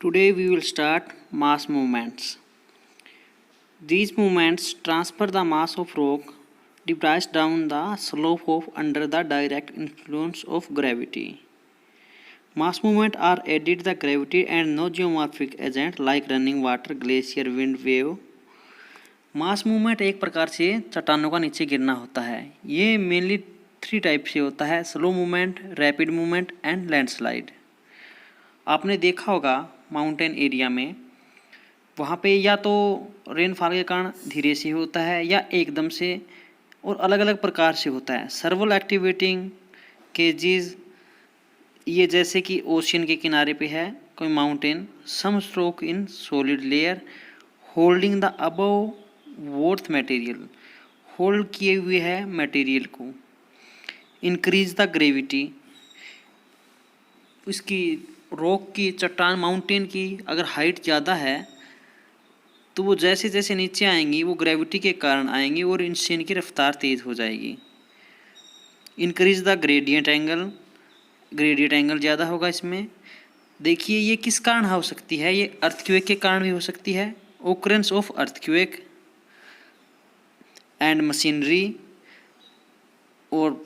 Today we will start mass movements. These movements transfer the mass of rock depressed down the slope of under the direct influence of gravity. Mass movements are added the gravity and no geomorphic agent like running water, glacier, wind, wave. Mass movement एक प्रकार से चट्टानों का नीचे गिरना होता है। ये मेनली 3 टाइप से होता है: slow movement, rapid movement and landslide. आपने देखा होगा माउंटेन एरिया में वहाँ पे या तो रेनफॉल के कारण धीरे से होता है या एकदम से और अलग अलग प्रकार से होता है। सर्वल एक्टिवेटिंग केजेस, ये जैसे कि ओशियन के किनारे पे है कोई mountain, some stroke in solid layer holding the above worth material, hold किए हुए है मटेरियल को। इंक्रीज द ग्रेविटी, उसकी रॉक की, चट्टान, माउंटेन की अगर हाइट ज़्यादा है तो वो जैसे जैसे नीचे आएंगी वो ग्रेविटी के कारण आएंगी और इनसे इनकी रफ्तार तेज़ हो जाएगी। Increase the gradient angle, gradient angle ज़्यादा होगा इसमें। देखिए ये किस कारण हो सकती है, ये अर्थक्वेक के कारण भी हो सकती है, occurrence of earthquake and machinery. और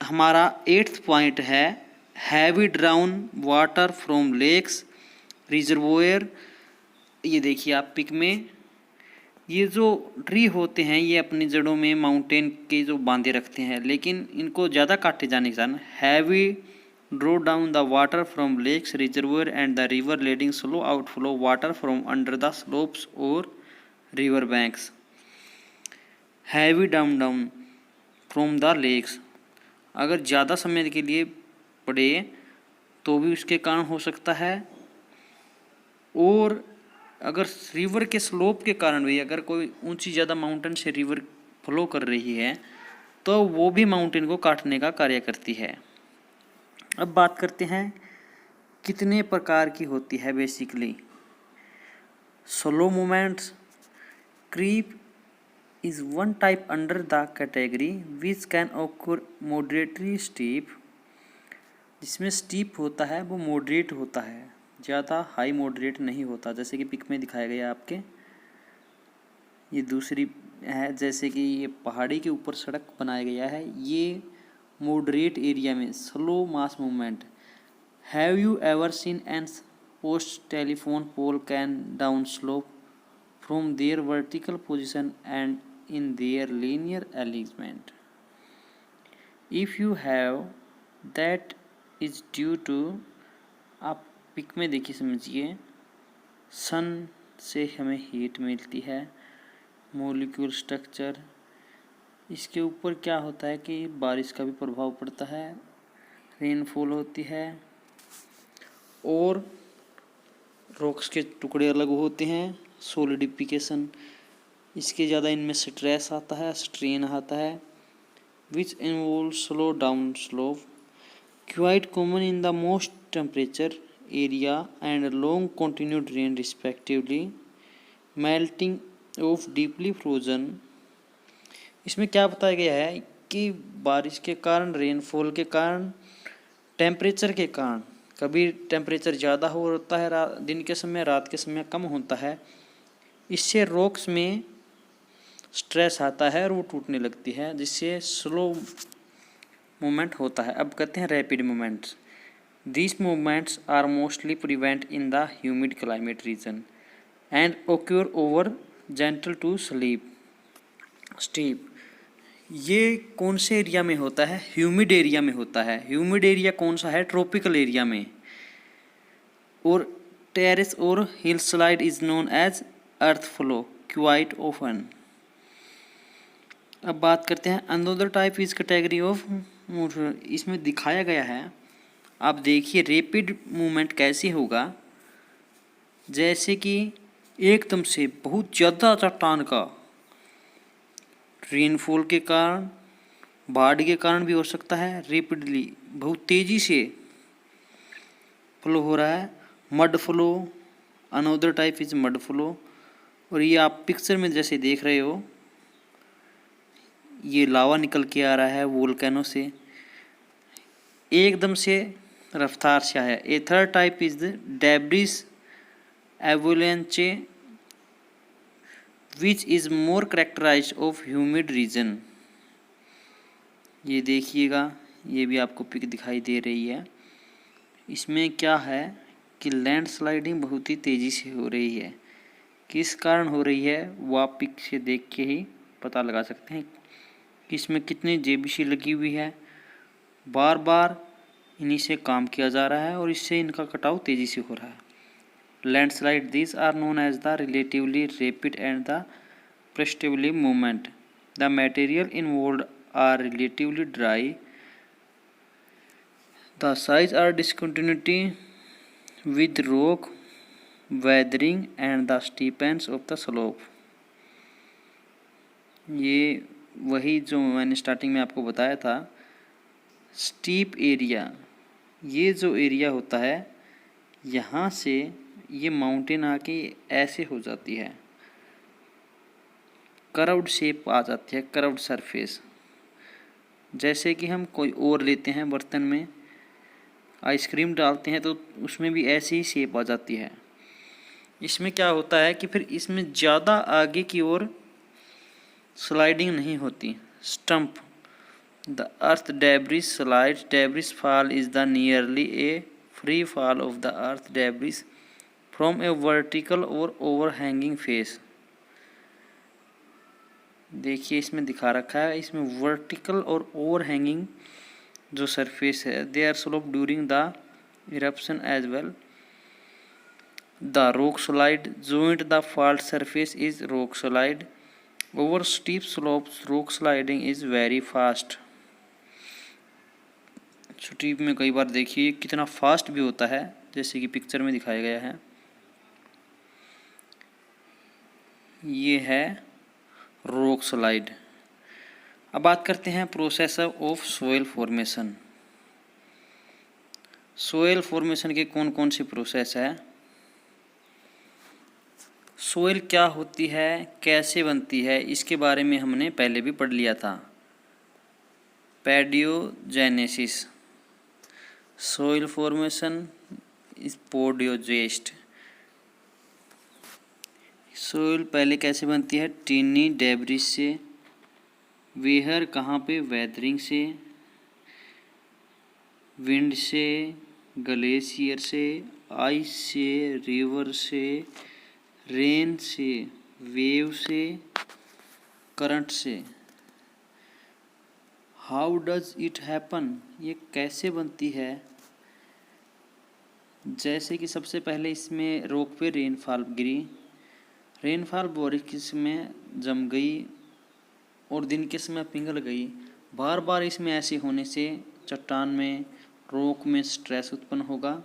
हमारा 8th पॉइंट है heavy drown water from lakes reservoir. ये देखिए आप पिक में, ये जो ट्री होते हैं ये अपनी जड़ों में माउंटेन के जो बांधे रखते हैं, लेकिन इनको ज़्यादा काटे जाने के कारण heavy draw down the water from lakes reservoir and the river leading slow outflow water from under the slopes और river banks. Heavy down from the lakes, अगर ज़्यादा समय के लिए पड़े तो भी उसके कारण हो सकता है। और अगर रिवर के स्लोप के कारण भी, अगर कोई ऊंची ज़्यादा माउंटेन से रिवर फ्लो कर रही है तो वो भी माउंटेन को काटने का कार्य करती है। अब बात करते हैं कितने प्रकार की होती है basically. Slow movements, creep is one type under the category which can occur moderately steep। जिसमें स्टीप होता है वो मॉडरेट होता है, ज़्यादा हाई मॉडरेट नहीं होता, जैसे कि पिक में दिखाया गया आपके। ये दूसरी है, जैसे कि ये पहाड़ी के ऊपर सड़क बनाया गया है, ये मॉडरेट एरिया में slow mass movement. Have you ever seen an post telephone pole can down slope from their vertical position and in their linear alignment? If you have, that is due to, आप pick में देखिए समझिए, सन से हमें heat मिलती है, molecule structure, इसके ऊपर क्या होता है कि बारिश का भी प्रभाव पड़ता है, रेनफॉल होती है और रॉक्स के टुकड़े अलग होते हैं, सॉलिडिफिकेशन, इसके ज़्यादा इनमें स्ट्रेस आता है, स्ट्रेन आता है, which involve slow down slope, quite common in the most temperature area and long continued rain respectively, melting of deeply frozen. इसमें क्या बताया गया है कि बारिश के कारण, रेनफॉल के कारण, टेम्परेचर के कारण, कभी टेम्परेचर ज़्यादा होता है दिन के समय, रात के समय कम होता है, इससे रॉक्स में स्ट्रेस आता है और वो टूटने लगती है, जिससे स्लो मूवमेंट होता है। अब कहते हैं rapid movements. These movements are mostly prevent in the humid climate region and occur over gentle to steep. ये कौन से एरिया में होता है? ह्यूमिड एरिया में होता है। ह्यूमिड एरिया कौन सा है? ट्रॉपिकल एरिया में। और टेरेस और hill slide is known as earth flow quite often. अब बात करते हैं another type is category of motor. इसमें दिखाया गया है, आप देखिए रैपिड मूवमेंट कैसे होगा, जैसे कि एकदम से बहुत ज़्यादा चट्टान का रेनफॉल के कारण, बाढ़ के कारण भी हो सकता है, रैपिडली बहुत तेज़ी से फ्लो हो रहा है। Mud flow, another type is mud flow. और ये आप पिक्चर में जैसे देख रहे हो, ये लावा निकल के आ रहा है वोल्केनो से, एकदम से रफ्तार से आया। A third type is the debris avalanche which is more characterize of humid region. ये देखिएगा, ये भी आपको पिक दिखाई दे रही है। इसमें क्या है कि लैंडस्लाइडिंग बहुत ही तेज़ी से हो रही है। किस कारण हो रही है वो आप पिक से देख के ही पता लगा सकते हैं कि इसमें कितनी जेबीसी लगी हुई है। बार बार इन्हीं से काम किया जा रहा है और इससे इनका कटाव तेज़ी से हो रहा है। Landslide this are known as the relatively rapid and the perceptibly movement. The material involved are relatively dry. The size are discontinuity with rock weathering and the steepness of the slope। ये वही जो मैंने starting में आपको बताया था, steep area. ये जो एरिया होता है यहाँ से ये माउंटेन आके ऐसे हो जाती है, कर्व्ड शेप आ जाती है, कर्व्ड सरफेस। जैसे कि हम कोई और लेते हैं बर्तन में, आइसक्रीम डालते हैं तो उसमें भी ऐसी ही शेप आ जाती है। इसमें क्या होता है कि फिर इसमें ज़्यादा आगे की ओर स्लाइडिंग नहीं होती। Stump the earth debris slide debris fall is the nearly A free fall of the earth debris from A vertical और ओवरहैंगिंग फेस। देखिए इसमें दिखा रखा है, इसमें वर्टिकल और ओवरहैंगिंग जो सरफेस है, they are slope during the eruption as well. The rock slide joint the fault surface is rock slide। over steep slopes rock sliding is very fast। Steep में कई बार देखिए कितना फास्ट भी होता है, जैसे कि पिक्चर में दिखाया गया है। ये है रॉक स्लाइड। अब बात करते हैं process of soil formation. Soil formation के कौन कौन से प्रोसेस है, सोयल क्या होती है, कैसे बनती है, इसके बारे में हमने पहले भी पढ़ लिया था। पैडियोजेनेसिस, सोयल फॉर्मेशन, पोडियोजेस्ट। सोयल पहले कैसे बनती है, टीनी डेब्रिस से। वेहर कहाँ पे, वेदरिंग से, विंड से, ग्लेशियर से, आइस से, रिवर से, रेन से, वेव से, करंट से। हाउ डज इट हैपन, ये कैसे बनती है। जैसे कि सबसे पहले इसमें रॉक पे रेनफॉल गिरी, रेनफॉल बारिश में जम गई और दिन के समय पिघल गई। बार बार इसमें ऐसे होने से चट्टान में, रॉक में स्ट्रेस उत्पन्न होगा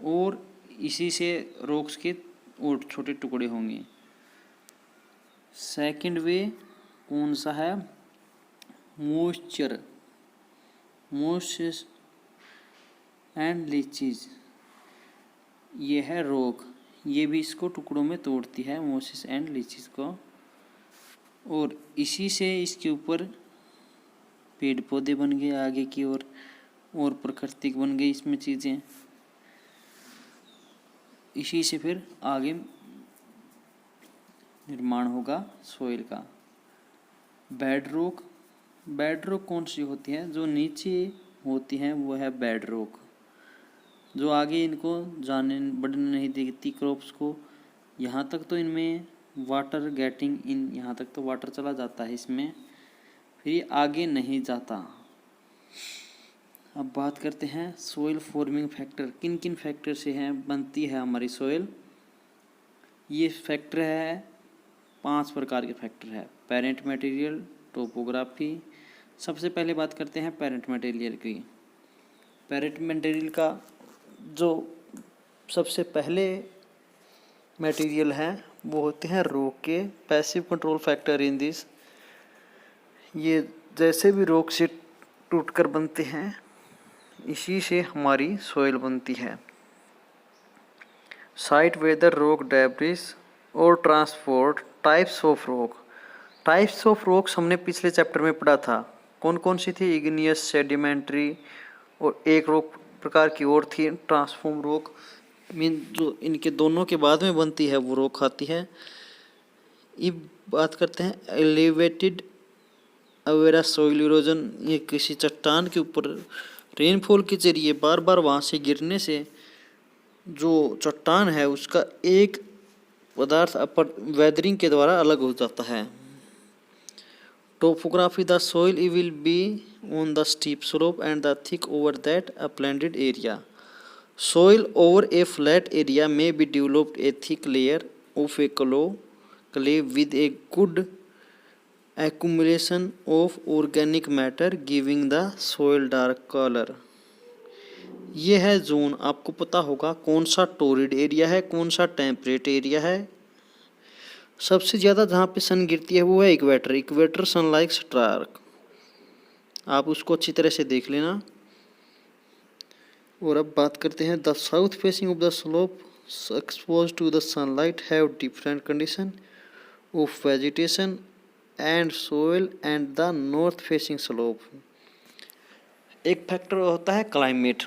और इसी से रॉक्स के और छोटे टुकड़े होंगे। सेकंड वे कौन सा है, मॉइस्चर, मोसेस एंड लीचीज। ये है रॉक, ये भी इसको टुकड़ों में तोड़ती है, मोसेस एंड लीचीज को, और इसी से इसके ऊपर पेड़ पौधे बन गए आगे की ओर और प्राकृतिक बन गई इसमें चीज़ें। इसी से फिर आगे निर्माण होगा सोइल का। बेड रॉक, बेड रॉक कौन सी होती है, जो नीचे होती हैं वो है बेड रॉक, जो आगे इनको जाने बढ़ने नहीं देती क्रॉप्स को। यहाँ तक तो इनमें वाटर गेटिंग इन, यहाँ तक तो वाटर चला जाता है इसमें, फिर ये आगे नहीं जाता। अब बात करते हैं सोइल फॉर्मिंग फैक्टर, किन किन फैक्टर से हैं बनती है हमारी सोइल। ये फैक्टर है 5 प्रकार के फैक्टर है। Parent material, topography. सबसे पहले बात करते हैं पेरेंट मटेरियल की। पेरेंट मटेरियल का जो सबसे पहले मटेरियल हैं वो होते हैं रॉक के। Passive control factor in this, ये जैसे भी रॉक से टूटकर बनते हैं इसी से हमारी सोइल बनती है। साइट वेदर रॉक डेब्रिस और transport. Types of rock, types of rocks हमने पिछले चैप्टर में पढ़ा था। कौन कौन सी थी, इग्नियस, सेडिमेंट्री, और एक रॉक प्रकार की और थी ट्रांसफॉर्म रॉक। मीन जो इनके दोनों के बाद में बनती है वो रॉक आती है। अब बात करते हैं एलिवेटेड अवेरा सोइल इरोजन। ये किसी चट्टान के ऊपर रेनफॉल के जरिए बार बार वहाँ से गिरने से जो चट्टान है उसका एक पदार्थ अपर वेदरिंग के द्वारा अलग हो जाता है। Topography the soil will be on the steep slope and the thick over that uplanded area. Soil over a flat area may be developed a thick layer of a clay with a good accumulation of organic matter giving the soil dark color। ये है zone, आपको पता होगा कौन सा torrid area है, कौन सा टेम्परेट एरिया है। सबसे ज़्यादा जहाँ पे सन गिरती है वो है इक्वेटर। इक्वेटर सन लाइक स्टार्क, आप उसको अच्छी तरह से देख लेना। और अब बात करते हैं the south facing of the slope expose to the sunlight have different condition of vegetation and soil and the north facing slope. एक फैक्टर होता है climate.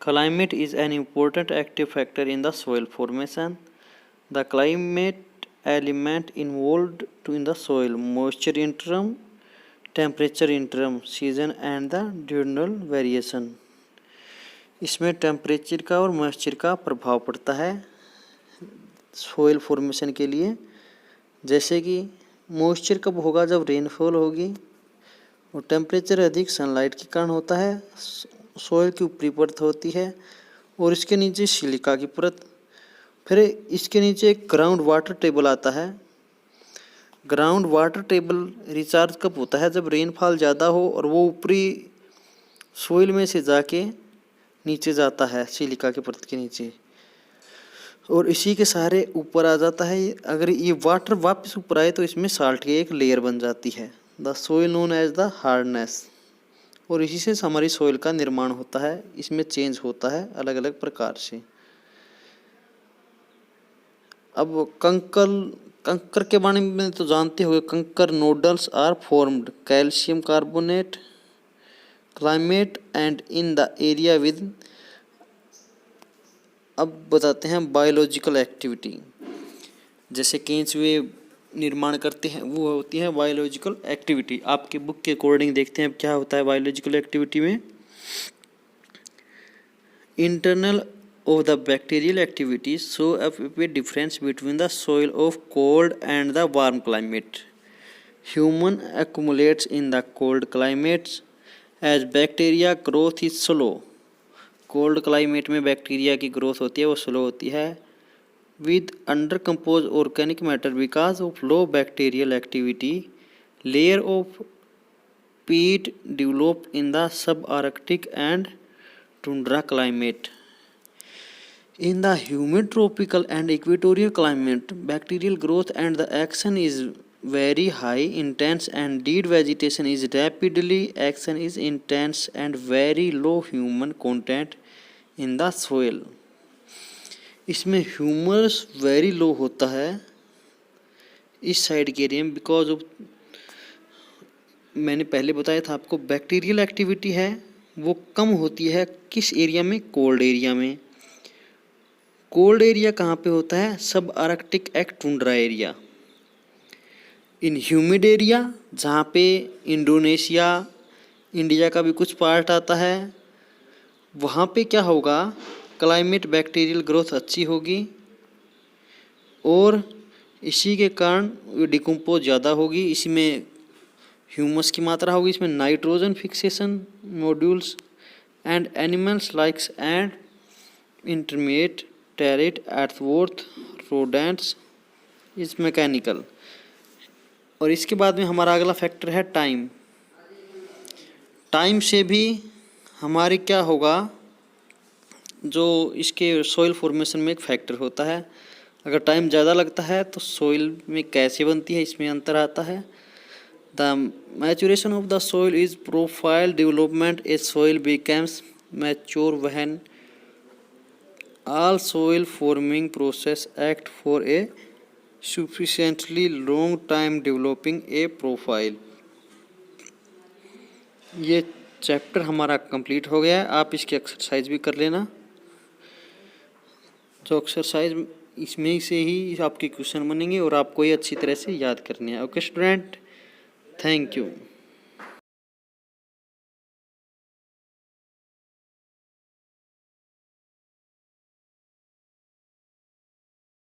Climate is an important active factor in the soil formation. The climate element involved to in the soil moisture in term, temperature in term, season and the diurnal variation. इसमें temperature का और moisture का प्रभाव पड़ता है soil formation के लिए। जैसे कि मॉइस्चर कब होगा, जब रेनफॉल होगी, और टेम्परेचर अधिक सनलाइट के कारण होता है। सोइल की ऊपरी परत होती है और इसके नीचे सिलिका की परत, फिर इसके नीचे एक ग्राउंड वाटर टेबल आता है। ग्राउंड वाटर टेबल रिचार्ज कब होता है, जब रेनफॉल ज़्यादा हो और वो ऊपरी सोइल में से जाके नीचे जाता है सिलिका की परत के नीचे, और इसी के सहारे ऊपर आ जाता है। अगर ये वाटर वापस ऊपर आए तो इसमें साल्ट की एक लेयर बन जाती है, the soil known as the hardness. और इसी से हमारी सोइल का निर्माण होता है, इसमें चेंज होता है अलग अलग प्रकार से। अब कंकर के बारे में तो जानते हो, kankar nodules are formed calcium carbonate climate and in the area with. अब बताते हैं बायोलॉजिकल एक्टिविटी। जैसे केंचुए निर्माण करते हैं वो होती है बायोलॉजिकल एक्टिविटी। आपके बुक के अकॉर्डिंग देखते हैं क्या होता है बायोलॉजिकल एक्टिविटी में। Internal of the bacterial activity show a difference between the soil of cold and the warm climate. Human accumulates in the cold climates as bacteria growth is slow. Cold climate में bacteria की growth होती है वो slow होती है। With under compose organic matter because of low bacterial activity layer of पीट develop in the sub Arctic and tundra climate. In the humid tropical and equatorial climate bacterial growth and the action is very high intense and deed vegetation is rapidly action is intense and very low human content in the soil। इसमें humus very low होता है इस side के area में, because of मैंने पहले बताया था आपको बैक्टीरियल एक्टिविटी है वो कम होती है किस एरिया में, कोल्ड एरिया में। कोल्ड एरिया कहाँ पे होता है, सब आर्कटिक एक्ट टुंड्रा एरिया। इन ह्यूमिड एरिया जहाँ पे इंडोनेशिया इंडिया का भी कुछ पार्ट आता है, वहाँ पे क्या होगा, क्लाइमेट बैक्टीरियल ग्रोथ अच्छी होगी और इसी के कारण डिकम्पोज ज़्यादा होगी। इसमें ह्यूमस की मात्रा होगी, इसमें nitrogen fixation modules and animals likes and intermediate turret earthworm rodents is mechanical. और इसके बाद में हमारा अगला फैक्टर है टाइम। टाइम से भी हमारे क्या होगा, जो इसके सॉइल फॉर्मेशन में एक फैक्टर होता है। अगर टाइम ज़्यादा लगता है तो सॉइल में कैसे बनती है इसमें अंतर आता है। The maturation of the soil is profile development. A soil becomes mature when all soil forming process act for a sufficiently long time developing a profile। ये चैप्टर हमारा कंप्लीट हो गया है, आप इसकी एक्सरसाइज भी कर लेना। तो एक्सरसाइज इसमें से ही आपके क्वेश्चन बनेंगे और आपको ये अच्छी तरह से याद करने हैं। Okay student, thank you.